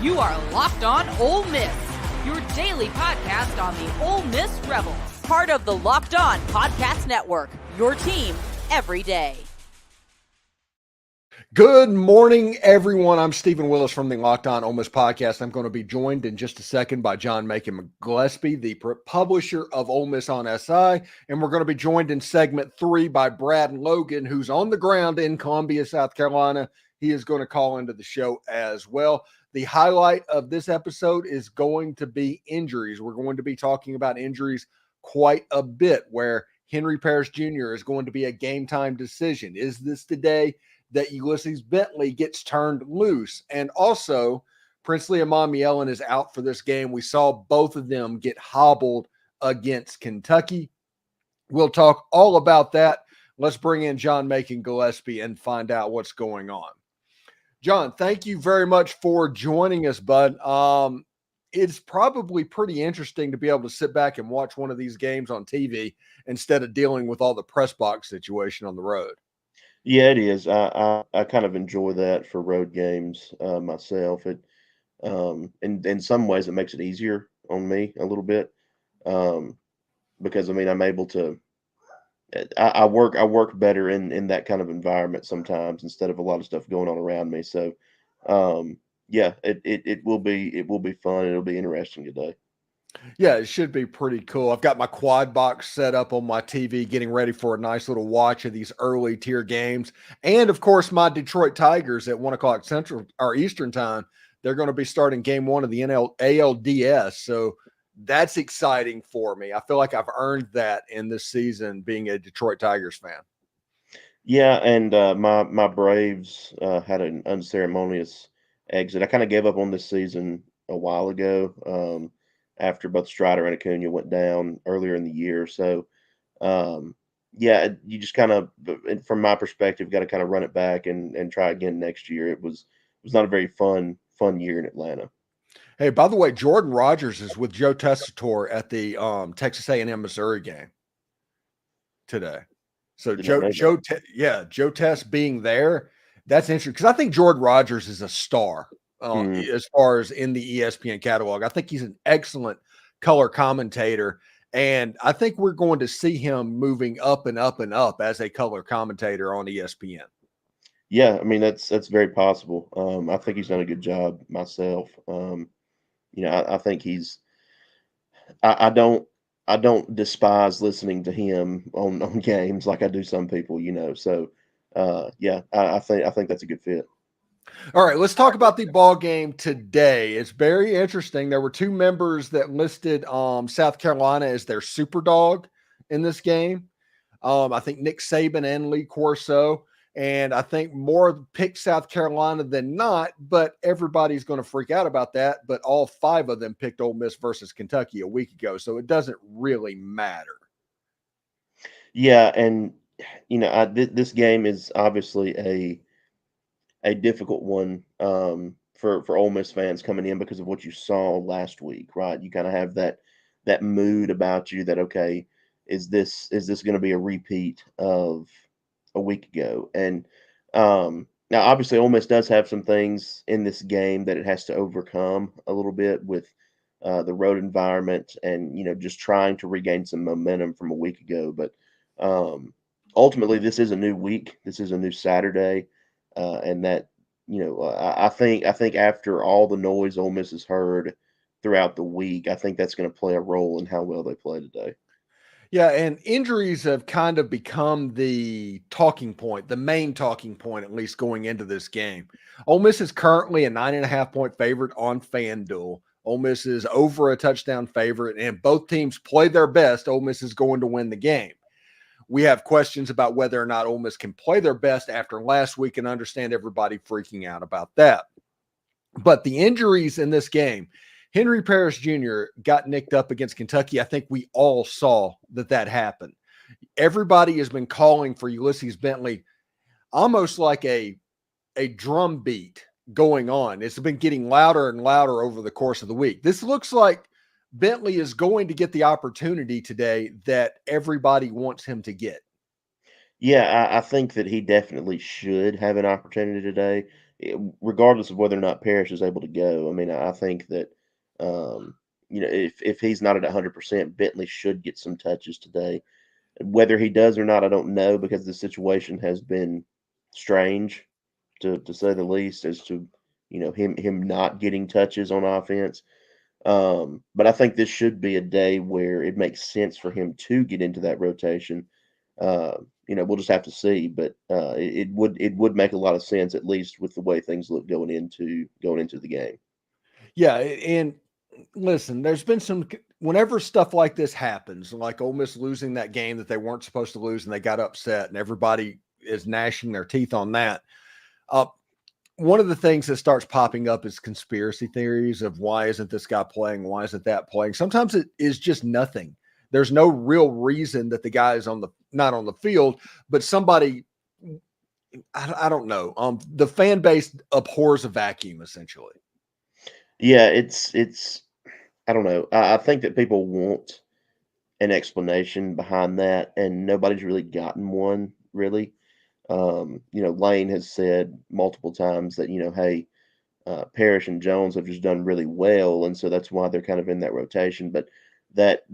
You are Locked On Ole Miss, your daily podcast on the Ole Miss Rebels. Part of the Locked On Podcast Network, your team every day. Good morning, everyone. I'm Steven Willis from the Locked On Ole Miss podcast. I'm going to be joined in just a second by John Macon Gillespie, the publisher of Ole Miss on SI, and we're going to be joined in segment 3 by Brad Logan, who's on the ground in Columbia, South Carolina. He is going to call into the show as well. The highlight of this episode is going to be injuries. We're going to be talking about injuries quite a bit, where Henry Parrish Jr. is going to be a game-time decision. Is this today that Ulysses Bentley gets turned loose? And also, Princely Umanmielen is out for this game. We saw both of them get hobbled against Kentucky. We'll talk all about that. Let's bring in John Macon Gillespie and find out what's going on. John, thank you very much for joining us, bud. It's probably pretty interesting to be able to sit back and watch one of these games on TV instead of dealing with all the press box situation on the road. Yeah, it is. I kind of enjoy that for road games myself. In some ways it makes it easier on me a little bit because I'm able to. I work better in that kind of environment sometimes instead of a lot of stuff going on around me. So, yeah, it will be fun. It'll be interesting today. Yeah, it should be pretty cool. I've got my quad box set up on my TV, getting ready for a nice little watch of these early tier games. And of course, my Detroit Tigers at 1 o'clock Central or Eastern time, they're going to be starting game 1 of the ALDS. So that's exciting for me. I feel like I've earned that in this season being a Detroit Tigers fan. Yeah, and my Braves had an unceremonious exit. I kind of gave up on this season a while ago. After both Strider and Acuna went down earlier in the year. So, yeah, you just kind of, from my perspective, got to kind of run it back and try again next year. It was not a very fun year in Atlanta. Hey, by the way, Jordan Rogers is with Joe Tessitore at the Texas A&M Missouri game today. So Joe Tess being there, that's interesting because I think Jordan Rogers is a star. As far as in the ESPN catalog, I think he's an excellent color commentator, and I think we're going to see him moving up and up and up as a color commentator on ESPN. Yeah, that's very possible. I think he's done a good job myself. I think he's. I don't despise listening to him on games like I do some people. So yeah, I think that's a good fit. All right, let's talk about the ball game today. It's very interesting. There were 2 members that listed South Carolina as their super dog in this game. I think Nick Saban and Lee Corso, and I think more picked South Carolina than not, but everybody's going to freak out about that. But all 5 of them picked Ole Miss versus Kentucky a week ago, so it doesn't really matter. Yeah, and this game is obviously a difficult one for Ole Miss fans coming in because of what you saw last week, right? You kind of have that mood about you that, okay, is this going to be a repeat of a week ago? And now obviously Ole Miss does have some things in this game that it has to overcome a little bit with the road environment and just trying to regain some momentum from a week ago. But ultimately, this is a new week. This is a new Saturday. And that, I think after all the noise Ole Miss has heard throughout the week, I think that's going to play a role in how well they play today. Yeah, and injuries have kind of become the talking point, the main talking point, at least going into this game. Ole Miss is currently a 9.5-point favorite on FanDuel. Ole Miss is over a touchdown favorite, and both teams play their best. Ole Miss is going to win the game. We have questions about whether or not Ole Miss can play their best after last week, and understand everybody freaking out about that. But the injuries in this game, Henry Parrish Jr. got nicked up against Kentucky. I think we all saw that happened. Everybody has been calling for Ulysses Bentley almost like a drum beat going on. It's been getting louder and louder over the course of the week. This looks like Bentley is going to get the opportunity today that everybody wants him to get. Yeah, I think that he definitely should have an opportunity today, regardless of whether or not Parrish is able to go. I mean, I think that um, if he's not at 100%, Bentley should get some touches today. Whether he does or not, I don't know because the situation has been strange, to say the least, as to him not getting touches on offense. But I think this should be a day where it makes sense for him to get into that rotation. We'll just have to see, but it would make a lot of sense, at least with the way things look going into the game. Yeah, and listen, there's been whenever stuff like this happens, like Ole Miss losing that game that they weren't supposed to lose and they got upset and everybody is gnashing their teeth on that. Uh, one of the things that starts popping up is conspiracy theories of why isn't this guy playing? Why isn't that playing? Sometimes it is just nothing. There's no real reason that the guy is not on the field, but somebody, I don't know. The fan base abhors a vacuum essentially. Yeah, it's I don't know. I think that people want an explanation behind that, and nobody's really gotten one really. Lane has said multiple times that hey, Parrish and Jones have just done really well, and so that's why they're kind of in that rotation. But that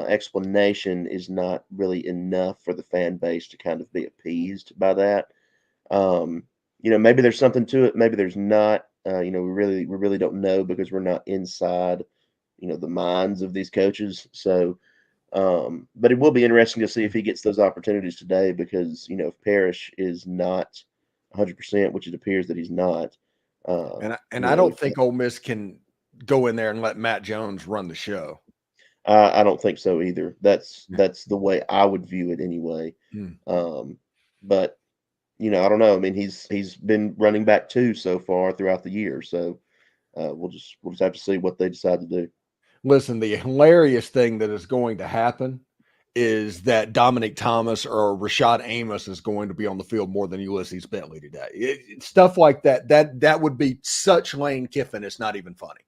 explanation is not really enough for the fan base to kind of be appeased by that. Maybe there's something to it, maybe there's not. We really don't know because we're not inside, the minds of these coaches. So, but it will be interesting to see if he gets those opportunities today because if Parrish is not 100%, which it appears that he's not. And I don't think Ole Miss can go in there and let Matt Jones run the show. I don't think so either. That's the way I would view it anyway. But I don't know. I mean, he's been running back 2 so far throughout the year. So we'll just have to see what they decide to do. Listen, the hilarious thing that is going to happen is that Dominic Thomas or Rashad Amos is going to be on the field more than Ulysses Bentley today. Stuff like that would be such Lane Kiffin. It's not even funny.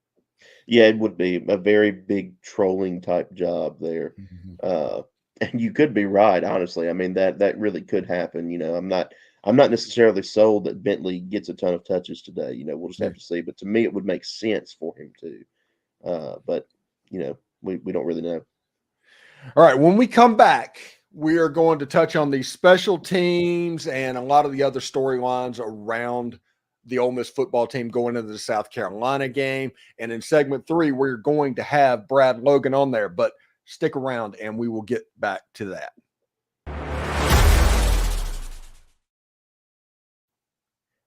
Yeah, it would be a very big trolling type job there. And you could be right, honestly. I mean, that really could happen. I'm not necessarily sold that Bentley gets a ton of touches today. We'll just have to see. But to me, it would make sense for him to. But we don't really know. All right, when we come back, we are going to touch on these special teams and a lot of the other storylines around the Ole Miss football team going into the South Carolina game. And in segment 3, we're going to have Brad Logan on there, but stick around and we will get back to that.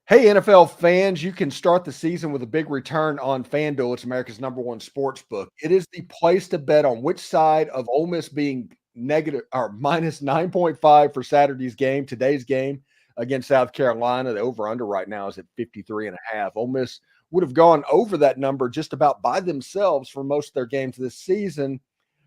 Hey, NFL fans, you can start the season with a big return on FanDuel. It's America's #1 sports book. It is the place to bet on which side of Ole Miss being negative or minus 9.5 for Saturday's game, today's game against South Carolina. The over-under right now is at 53.5. Ole Miss would have gone over that number just about by themselves for most of their games this season.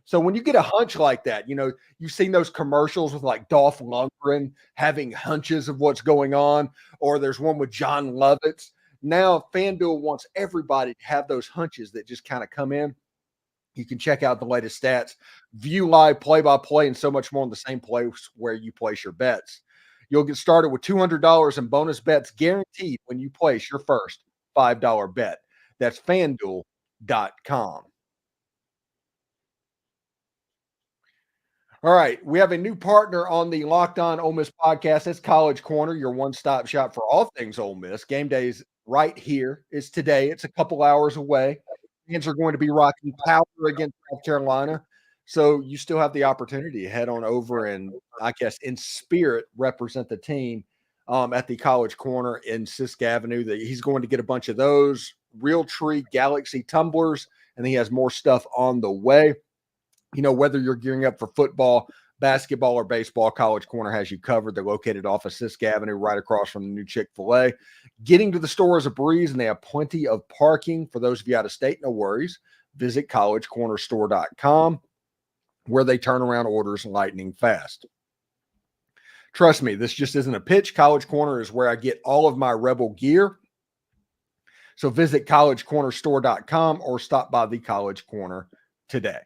So when you get a hunch like that, you've seen those commercials with like Dolph Lundgren having hunches of what's going on, or there's one with John Lovitz. Now FanDuel wants everybody to have those hunches that just kind of come in. You can check out the latest stats, view live play-by-play, and so much more in the same place where you place your bets. You'll get started with $200 in bonus bets guaranteed when you place your first $5 bet. That's FanDuel.com. All right, we have a new partner on the Locked On Ole Miss podcast. That's College Corner, your one-stop shop for all things Ole Miss. Game day is right here. It's today. It's a couple hours away. Fans are going to be rocking powder against South Carolina. So you still have the opportunity to head on over and, I guess, in spirit, represent the team at the College Corner in Sisk Avenue. He's going to get a bunch of those Realtree Galaxy tumblers, and he has more stuff on the way. Whether you're gearing up for football, basketball, or baseball, College Corner has you covered. They're located off of Sisk Avenue, right across from the new Chick-fil-A. Getting to the store is a breeze, and they have plenty of parking. For those of you out of state, no worries. Visit collegecornerstore.com, where they turn around orders lightning fast. Trust me, this just isn't a pitch. College Corner is where I get all of my Rebel gear. So visit collegecornerstore.com or stop by the College Corner today.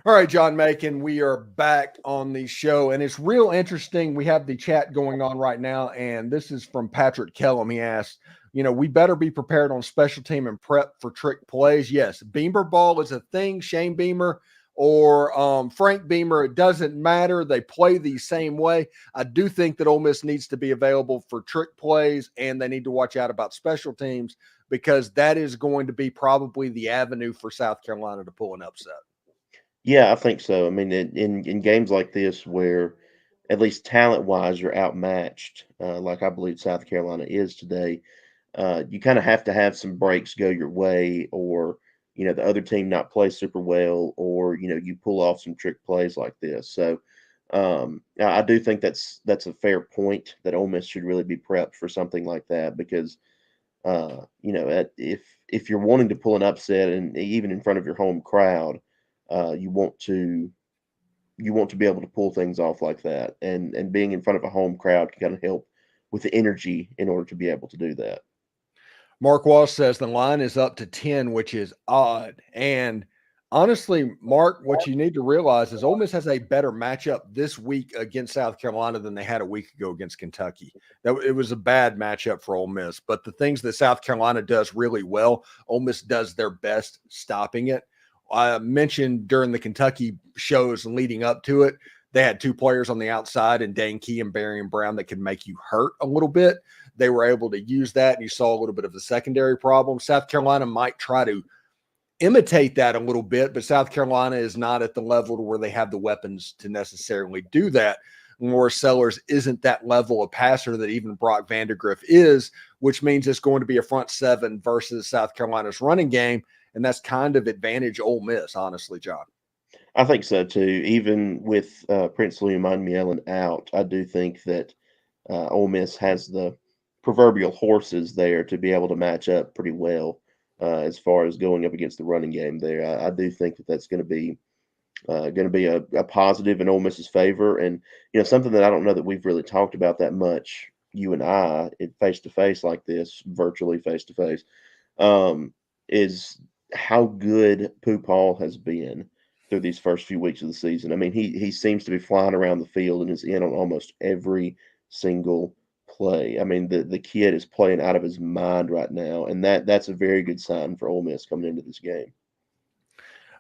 All right, John Macon, we are back on the show, and it's real interesting. We have the chat going on right now, and this is from Patrick Kellum. He asked, we better be prepared on special team and prep for trick plays. Yes, Beamer ball is a thing. Shane Beamer or Frank Beamer, it doesn't matter. They play the same way. I do think that Ole Miss needs to be available for trick plays, and they need to watch out about special teams because that is going to be probably the avenue for South Carolina to pull an upset. Yeah, I think so. I mean, in games like this where at least talent-wise you're outmatched, like I believe South Carolina is today, you kind of have to have some breaks go your way, or the other team not play super well, or you pull off some trick plays like this. So I do think that's a fair point that Ole Miss should really be prepped for something like that because if you're wanting to pull an upset and even in front of your home crowd, you want to be able to pull things off like that, and being in front of a home crowd can kind of help with the energy in order to be able to do that. Mark Walsh says the line is up to 10, which is odd. And honestly, Mark, what you need to realize is Ole Miss has a better matchup this week against South Carolina than they had a week ago against Kentucky. It was a bad matchup for Ole Miss, but the things that South Carolina does really well, Ole Miss does their best stopping it. I mentioned during the Kentucky shows leading up to it, they had two players on the outside and Dane Key and Barry and Brown that could make you hurt a little bit. They were able to use that, and you saw a little bit of the secondary problem. South Carolina might try to imitate that a little bit, but South Carolina is not at the level to where they have the weapons to necessarily do that. Morris Sellers isn't that level of passer that even Brock Vandegrift is, which means it's going to be a front seven versus South Carolina's running game, and that's kind of advantage Ole Miss, honestly, John. I think so too. Even with Princely Umanmielen out, I do think that Ole Miss has the proverbial horses there to be able to match up pretty well as far as going up against the running game there. I do think that that's going to be a positive in Ole Miss's favor, and something that I don't know that we've really talked about that much, you and I, face to face like this, virtually face to face, is how good Pooh Paul has been through these first few weeks of the season. I mean, he seems to be flying around the field and is in on almost every single play. I mean, the kid is playing out of his mind right now, and that's a very good sign for Ole Miss coming into this game.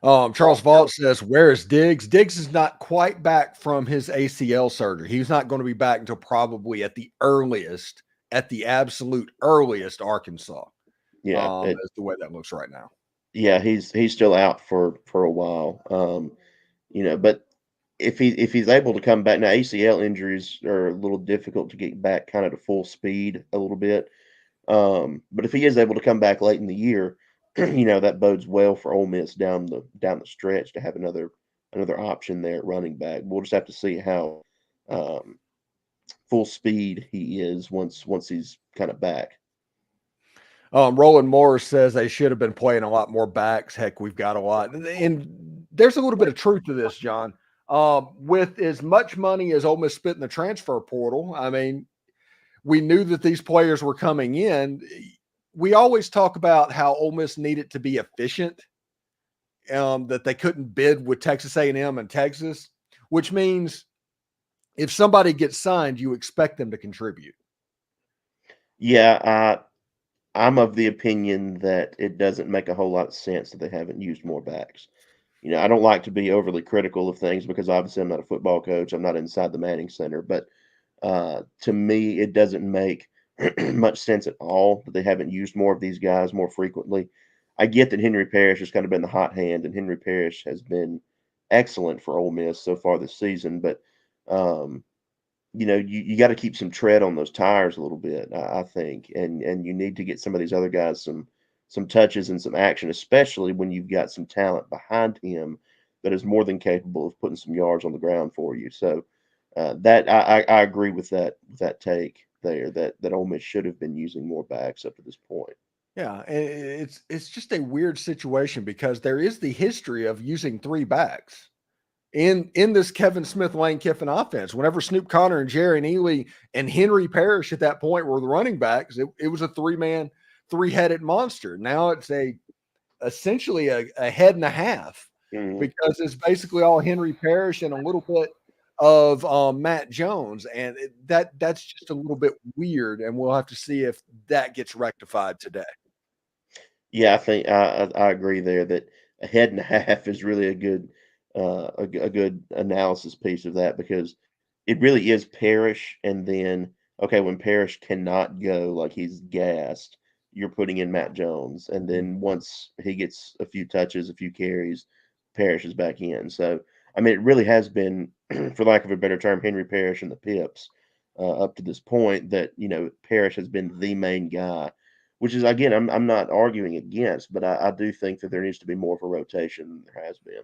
Charles Vault says, where is Diggs? Diggs is not quite back from his ACL surgery. He's not going to be back until probably at the absolute earliest, Arkansas. Yeah, is the way that looks right now. Yeah, he's still out for a while. But if he's able to come back now, ACL injuries are a little difficult to get back kind of to full speed a little bit. But if he is able to come back late in the year, that bodes well for Ole Miss down the stretch to have another option there at running back. We'll just have to see how full speed he is once he's kind of back. Roland Morris says they should have been playing a lot more backs. Heck, we've got a lot. And there's a little bit of truth to this, John. With as much money as Ole Miss spent in the transfer portal, I mean, we knew that these players were coming in. We always talk about how Ole Miss needed to be efficient, that they couldn't bid with Texas A&M and Texas, which means if somebody gets signed, you expect them to contribute. Yeah, I'm of the opinion that it doesn't make a whole lot of sense that they haven't used more backs. I don't like to be overly critical of things because obviously I'm not a football coach. I'm not inside the Manning Center, but to me, it doesn't make much sense at all that they haven't used more of these guys more frequently. I get that Henry Parrish has kind of been the hot hand, and Henry Parrish has been excellent for Ole Miss so far this season, but you got to keep some tread on those tires a little bit, I think, and you need to get some of these other guys some touches and some action, especially when you've got some talent behind him that is more than capable of putting some yards on the ground for you. So that I agree with that take there that Ole Miss should have been using more backs up to this point. Yeah, it's just a weird situation because there is the history of using three backs in this Kevin Smith, Lane Kiffin offense. Whenever Snoop Connor and Jerry Neely and Henry Parrish at that point were the running backs, it was a three-headed monster. Now it's essentially a head and a half. because it's basically all Henry Parrish and a little bit of Matt Jones, and that's just a little bit weird, and we'll have to see if that gets rectified today. Yeah, I think I agree there that a head and a half is really a good a good analysis piece of that, because it really is Parrish, and then okay, when Parrish cannot go, like he's gassed, you're putting in Matt Jones, and then once he gets a few touches, a few carries, Parrish is back in. So I mean, it really has been, for lack of a better term, Henry Parrish and the Pips up to this point. That Parrish has been the main guy, which is, again, I'm not arguing against, but I do think that there needs to be more of a rotation than there has been.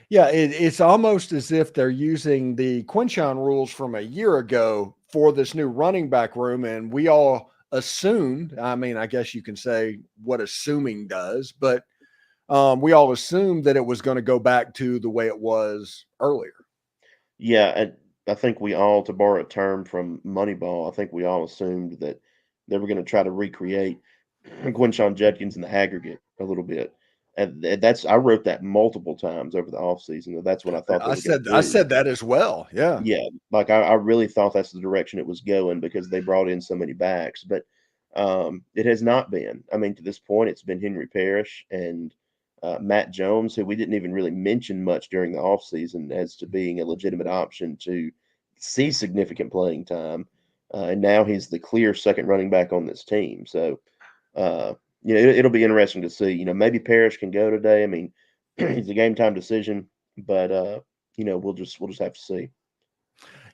Yeah, it's almost as if they're using the Quinshawn rules from a year ago for this new running back room, and we all assumed, I mean, I guess you can say what assuming does, but we all assumed that it was going to go back to the way it was earlier. Yeah, and I think we all, to borrow a term from Moneyball, I think we all assumed that they were going to try to recreate Quinshawn Judkins in the aggregate a little bit. And I wrote that multiple times over the offseason. That's what I thought they were going to do. I said that as well. Yeah. Yeah, like I really thought that's the direction it was going, because they brought in so many backs. But it has not been. I mean, to this point, it's been Henry Parrish and Matt Jones, who we didn't even really mention much during the offseason as to being a legitimate option to see significant playing time. And now he's the clear second running back on this team. So, it'll be interesting to see. Maybe Parrish can go today. I mean, it's a game time decision, but we'll just have to see.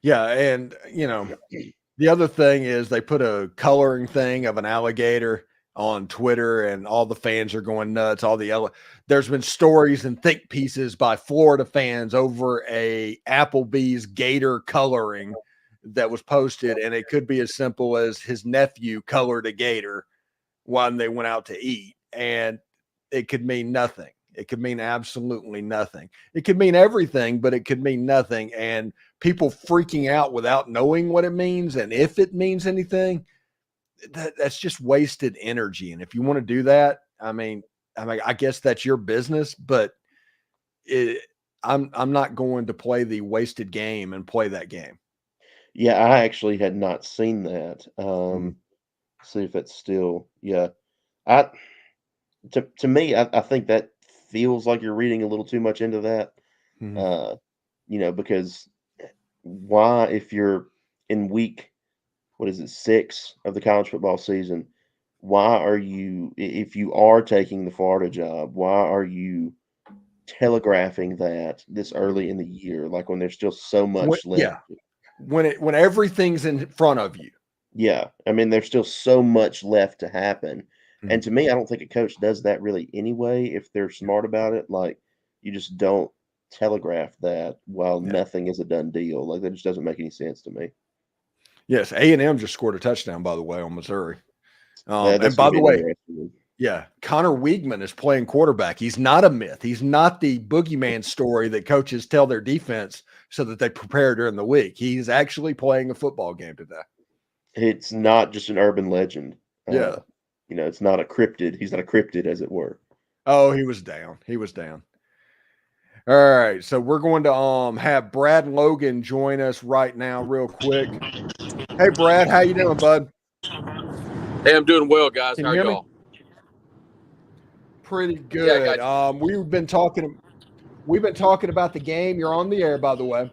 Yeah, and the other thing is they put a coloring thing of an alligator on Twitter, and all the fans are going nuts. There's been stories and think pieces by Florida fans over a Applebee's gator coloring that was posted, and it could be as simple as his nephew colored a gator when they went out to eat, and it could mean nothing. It could mean absolutely nothing. It could mean everything, but it could mean nothing. And people freaking out without knowing what it means, and if it means anything, that's just wasted energy. And if you want to do that, I guess that's your business, but I'm not going to play the wasted game and play that game. Yeah, I actually had not seen that. See if that's still, yeah. To me, I think that feels like you're reading a little too much into that. Because why, if you're in week, what is it, 6 of the college football season, why are you, if you are taking the Florida job, why are you telegraphing that this early in the year, like when there's still so much left? Yeah, when everything's in front of you. Yeah, I mean, there's still so much left to happen. And to me, I don't think a coach does that really anyway, if they're smart about it. Like, you just don't telegraph that while nothing is a done deal. Like, that just doesn't make any sense to me. Yes, A&M just scored a touchdown, by the way, on Missouri. And by the way, Connor Weigman is playing quarterback. He's not a myth. He's not the boogeyman story that coaches tell their defense so that they prepare during the week. He's actually playing a football game today. It's not just an urban legend. Yeah. It's not a cryptid. He's not a cryptid, as it were. Oh, he was down. All right. So we're going to have Brad Logan join us right now real quick. Hey, Brad, how you doing, bud? Hey, I'm doing well, guys. Can how are y'all? Pretty good. Yeah, we've been talking about the game. You're on the air, by the way.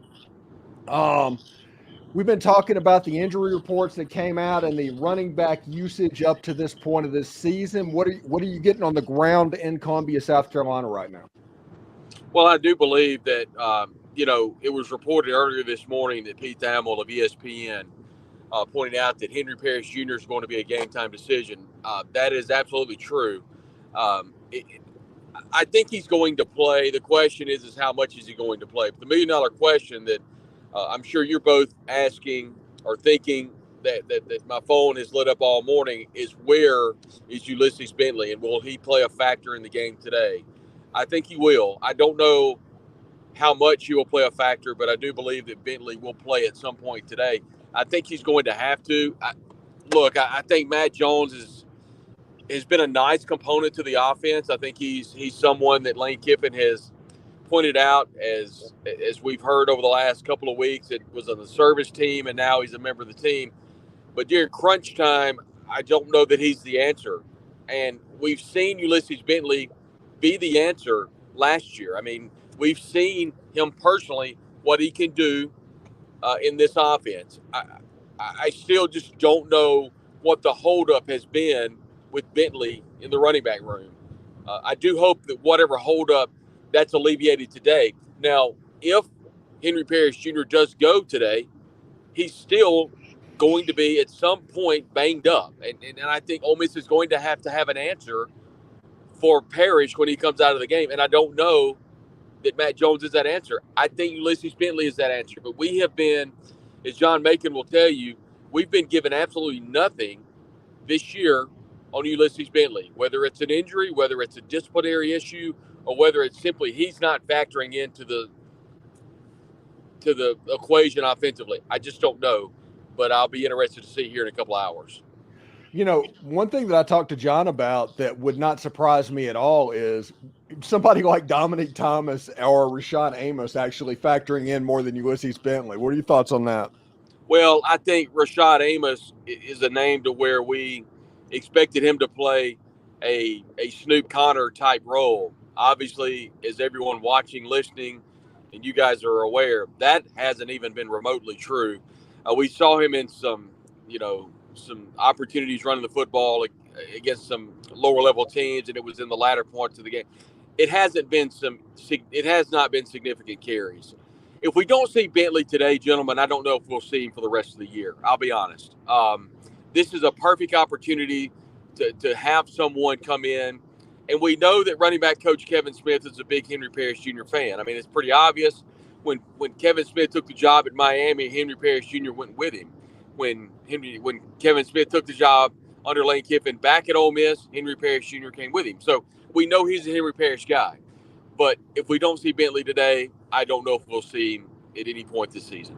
We've been talking about the injury reports that came out and the running back usage up to this point of this season. What are you getting on the ground in Columbia, South Carolina right now? Well, I do believe that, it was reported earlier this morning that Pete Thamel of ESPN pointed out that Henry Parrish Jr. is going to be a game-time decision. That is absolutely true. I think he's going to play. The question is how much is he going to play? But the million-dollar question that I'm sure you're both asking or thinking that my phone has lit up all morning is, where is Ulysses Bentley, and will he play a factor in the game today? I think he will. I don't know how much he will play a factor, but I do believe that Bentley will play at some point today. I think he's going to have to. I think Matt Jones has been a nice component to the offense. I think he's someone that Lane Kiffin has pointed out, as we've heard over the last couple of weeks, it was on the service team, and now he's a member of the team. But during crunch time, I don't know that he's the answer. And we've seen Ulysses Bentley be the answer last year. I mean, we've seen him personally, what he can do in this offense. I still just don't know what the holdup has been with Bentley in the running back room. I do hope that whatever holdup, that's alleviated today. Now, if Henry Parrish Jr. does go today, he's still going to be at some point banged up. And I think Ole Miss is going to have an answer for Parrish when he comes out of the game. And I don't know that Matt Jones is that answer. I think Ulysses Bentley is that answer. But we have been, as John Macon will tell you, we've been given absolutely nothing this year on Ulysses Bentley, whether it's an injury, whether it's a disciplinary issue, or whether it's simply he's not factoring into the equation offensively. I just don't know, but I'll be interested to see here in a couple of hours. You know, one thing that I talked to John about that would not surprise me at all is somebody like Dominic Thomas or Rashad Amos actually factoring in more than Ulysses Bentley. What are your thoughts on that? Well, I think Rashad Amos is a name to where we expected him to play a Snoop Connor type role. Obviously, as everyone watching, listening, and you guys are aware, that hasn't even been remotely true. We saw him in some opportunities running the football against some lower level teams, and it was in the latter parts of the game. It has not been significant carries. If we don't see Bentley today, gentlemen, I don't know if we'll see him for the rest of the year. I'll be honest. This is a perfect opportunity to have someone come in. And we know that running back coach Kevin Smith is a big Henry Parrish Jr. fan. I mean, it's pretty obvious. When Kevin Smith took the job at Miami, Henry Parrish Jr. went with him. When Kevin Smith took the job under Lane Kiffin back at Ole Miss, Henry Parrish Jr. came with him. So we know he's a Henry Parrish guy. But if we don't see Bentley today, I don't know if we'll see him at any point this season.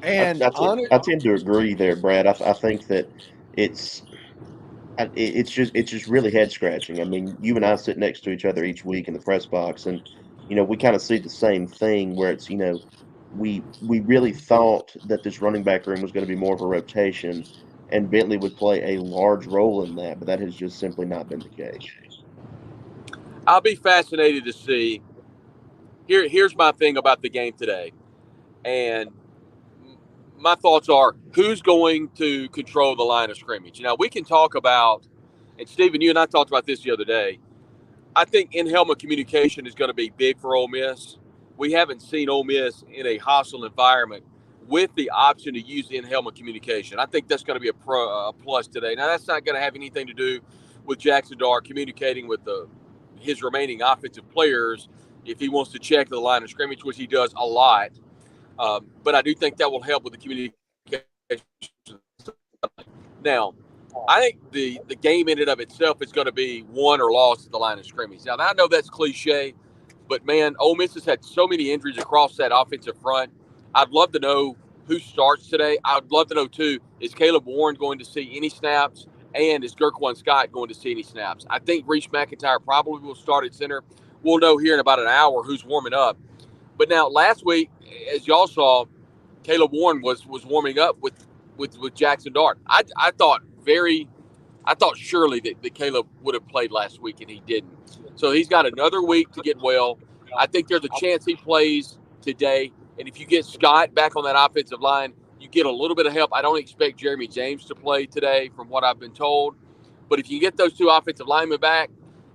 And I tend to agree there, Brad. I think that it's just really head scratching. I mean, you and I sit next to each other each week in the press box, and we kind of see the same thing where it's we really thought that this running back room was going to be more of a rotation, and Bentley would play a large role in that, but that has just simply not been the case. I'll be fascinated to see. Here's my thing about the game today, and my thoughts are who's going to control the line of scrimmage. Now, we can talk about, and Steven, you and I talked about this the other day, I think in-helmet communication is going to be big for Ole Miss. We haven't seen Ole Miss in a hostile environment with the option to use in-helmet communication. I think that's going to be a plus today. Now, that's not going to have anything to do with Jackson Dart communicating with his remaining offensive players if he wants to check the line of scrimmage, which he does a lot. But I do think that will help with the communication. Now, I think the game in and of itself is going to be won or lost at the line of scrimmage. Now, I know that's cliche, but, man, Ole Miss has had so many injuries across that offensive front. I'd love to know who starts today. I'd love to know, too, is Caleb Warren going to see any snaps? And is Gerquan Scott going to see any snaps? I think Reese McIntyre probably will start at center. We'll know here in about an hour who's warming up. But now, last week, as y'all saw, Caleb Warren was warming up with Jackson Dart. I thought surely that Caleb would have played last week, and he didn't. So he's got another week to get well. I think there's a chance he plays today. And if you get Scott back on that offensive line, you get a little bit of help. I don't expect Jeremy James to play today from what I've been told. But if you get those two offensive linemen back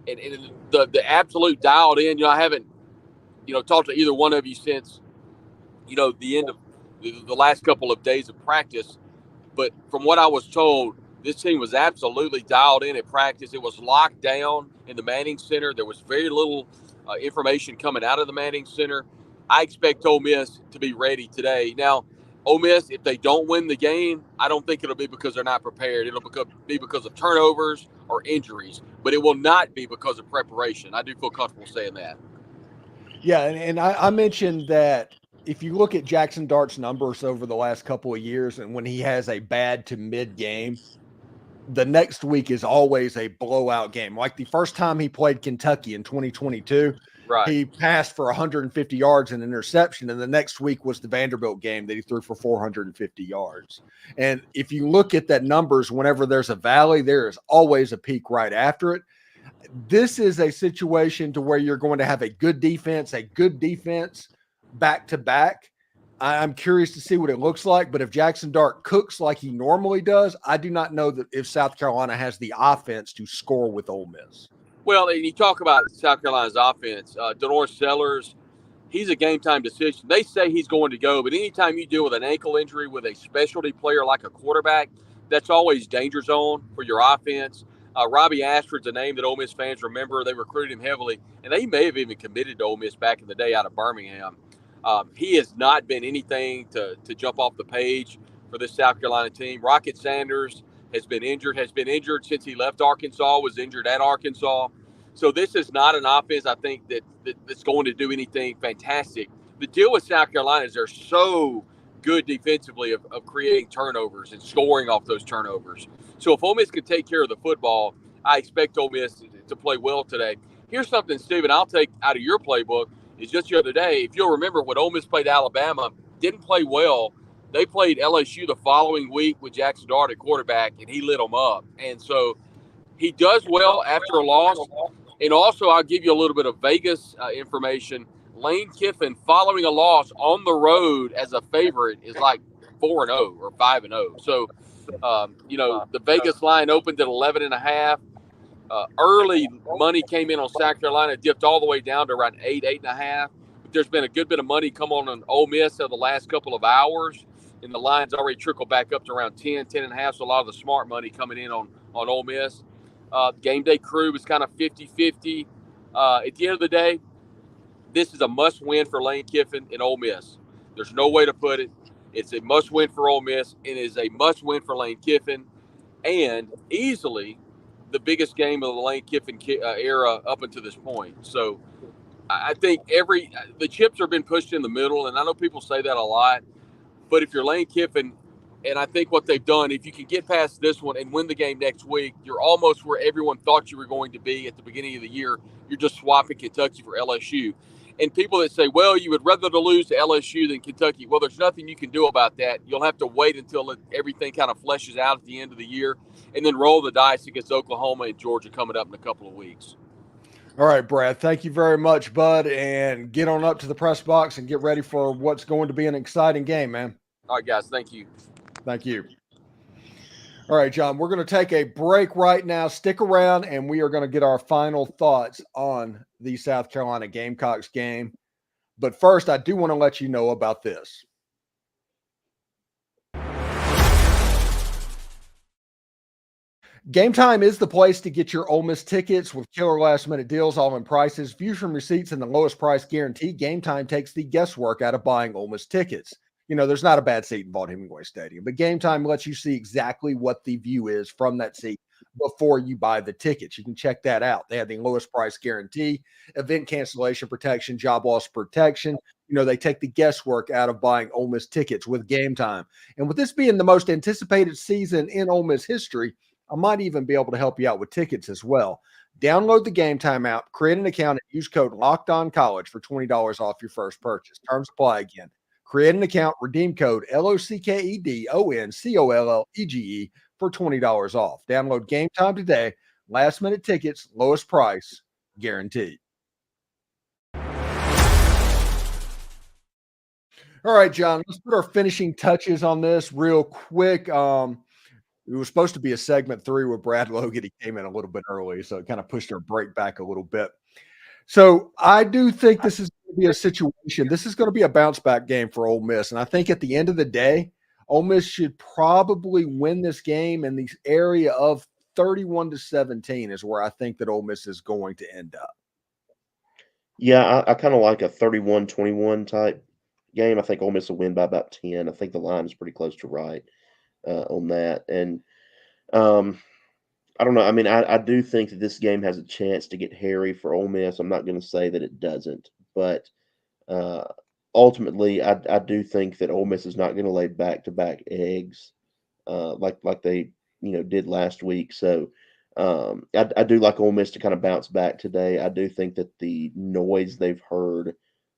and the absolute dialed in, I haven't, talked to either one of you since, the end of the last couple of days of practice. But from what I was told, this team was absolutely dialed in at practice. It was locked down in the Manning Center. There was very little information coming out of the Manning Center. I expect Ole Miss to be ready today. Now, Ole Miss, if they don't win the game, I don't think it'll be because they're not prepared. It'll be because of turnovers or injuries, but it will not be because of preparation. I do feel comfortable saying that. Yeah, and I mentioned that if you look at Jackson Dart's numbers over the last couple of years, and when he has a bad to mid game, the next week is always a blowout game. Like the first time he played Kentucky in 2022, Right. he passed for 150 yards and an interception. And the next week was the Vanderbilt game that he threw for 450 yards. And if you look at that numbers, whenever there's a valley, there is always a peak right after it. This is a situation to where you're going to have a good defense back to back. I'm curious to see what it looks like, but if Jackson Dart cooks like he normally does, I do not know that if South Carolina has the offense to score with Ole Miss. Well, and you talk about South Carolina's offense, Denor Sellers, he's a game time decision. They say he's going to go, but anytime you deal with an ankle injury with a specialty player like a quarterback, that's always danger zone for your offense. Robbie Ashford's a name that Ole Miss fans remember. They recruited him heavily, and they may have even committed to Ole Miss back in the day out of Birmingham. He has not been anything to jump off the page for this South Carolina team. Rocket Sanders has been injured since he left Arkansas, was injured at Arkansas. So this is not an offense, I think, that's going to do anything fantastic. The deal with South Carolina is they're so good defensively of creating turnovers and scoring off those turnovers. So if Ole Miss can take care of the football, I expect Ole Miss to play well today. Here's something, Steven, I'll take out of your playbook is just the other day, if you'll remember when Ole Miss played Alabama, didn't play well. They played LSU the following week with Jackson Dart at quarterback, and he lit them up. And so he does well after a loss. And also, I'll give you a little bit of Vegas information. Lane Kiffin, following a loss on the road as a favorite, is like 4-0 or 5-0. So, the Vegas line opened at 11.5. Early money came in on South Carolina, dipped all the way down to around 8.5. But there's been a good bit of money come on Ole Miss over the last couple of hours, and the line's already trickled back up to around 10.5. So a lot of the smart money coming in on Ole Miss. Game day crew was kind of 50-50. At the end of the day, this is a must-win for Lane Kiffin and Ole Miss. There's no way to put it. It's a must-win for Ole Miss. It is a must-win for Lane Kiffin, and easily the biggest game of the Lane Kiffin era up until this point. So I think the chips have been pushed in the middle, and I know people say that a lot, but if you're Lane Kiffin, and I think what they've done, if you can get past this one and win the game next week, you're almost where everyone thought you were going to be at the beginning of the year. You're just swapping Kentucky for LSU. And people that say, well, you would rather to lose to LSU than Kentucky. Well, there's nothing you can do about that. You'll have to wait until everything kind of fleshes out at the end of the year and then roll the dice against Oklahoma and Georgia coming up in a couple of weeks. All right, Brad, thank you very much, bud. And get on up to the press box and get ready for what's going to be an exciting game, man. All right, guys. Thank you. Thank you. All right, John, we're going to take a break right now. Stick around, and we are going to get our final thoughts on the South Carolina Gamecocks game. But first, I do want to let you know about this. Game Time is the place to get your Ole Miss tickets with killer last-minute deals, all-in prices, views from receipts, and the lowest price guarantee. Game Time takes the guesswork out of buying Ole Miss tickets. You know, there's not a bad seat in Vaught-Hemingway Stadium, but Game Time lets you see exactly what the view is from that seat before you buy the tickets. You can check that out. They have the lowest price guarantee, event cancellation protection, job loss protection. You know, they take the guesswork out of buying Ole Miss tickets with Game Time. And with this being the most anticipated season in Ole Miss history, I might even be able to help you out with tickets as well. Download the Game Time app, create an account, and use code LOCKEDONCollege for $20 off your first purchase. Terms apply again. Create an account, redeem code LOCKEDONCOLLEGE for $20 off. Download Game Time today. Last minute tickets, lowest price, guaranteed. All right, John, let's put our finishing touches on this real quick. It was supposed to be a segment 3 with Brad Logan. He came in a little bit early, so it kind of pushed our break back a little bit. So I do think this is going to be a situation. This is going to be a bounce back game for Ole Miss. And I think at the end of the day, Ole Miss should probably win this game in the area of 31-17 is where I think that Ole Miss is going to end up. Yeah, I kind of like a 31-21 type game. I think Ole Miss will win by about 10. I think the line is pretty close to right on that. And I don't know. I mean, I do think that this game has a chance to get hairy for Ole Miss. I'm not going to say that it doesn't, but ultimately, I do think that Ole Miss is not going to lay back-to-back eggs like they did last week. So I do like Ole Miss to kind of bounce back today. I do think that the noise they've heard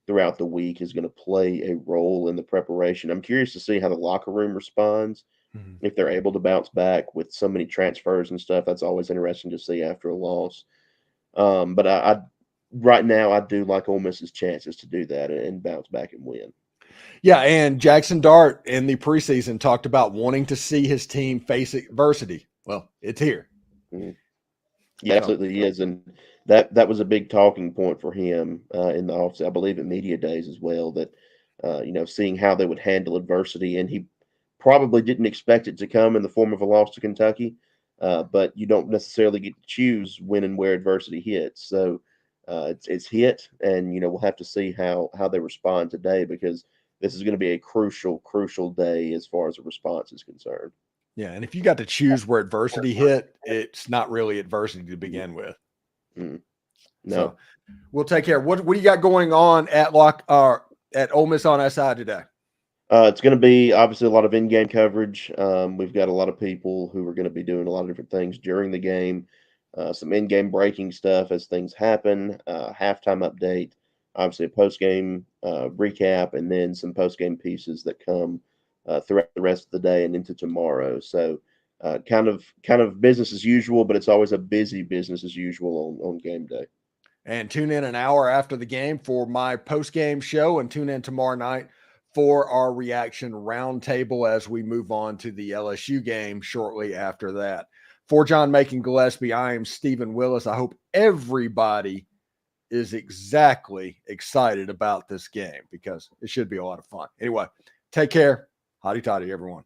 throughout the week is going to play a role in the preparation. I'm curious to see how the locker room responds if they're able to bounce back with so many transfers and stuff. That's always interesting to see after a loss. But I right now I do like Ole Miss's chances to do that and bounce back and win. Yeah, and Jackson Dart in the preseason talked about wanting to see his team face adversity. Well, it's here. Mhm. Yeah, absolutely he is, and that was a big talking point for him in the office. I believe at media days as well. That seeing how they would handle adversity, and he probably didn't expect it to come in the form of a loss to Kentucky. But you don't necessarily get to choose when and where adversity hits. So it's hit, and we'll have to see how they respond today, because this is going to be a crucial day as far as the response is concerned. Yeah, and if you got to choose where adversity hit, it's not really adversity to begin with. No, So we'll take care. What do you got going on at at Ole Miss on SI today? It's going to be obviously a lot of in-game coverage. We've got a lot of people who are going to be doing a lot of different things during the game. Some in-game breaking stuff as things happen. Halftime update. Obviously a post-game recap, and then some post-game pieces that come throughout the rest of the day and into tomorrow. So kind of business as usual, but it's always a busy business as usual on game day. And tune in an hour after the game for my post-game show, and tune in tomorrow night for our reaction roundtable as we move on to the LSU game shortly after that. For John Macon Gillespie, I am Steven Willis. I hope everybody is exactly excited about this game, because it should be a lot of fun. Anyway, take care. Hotty toddy, everyone.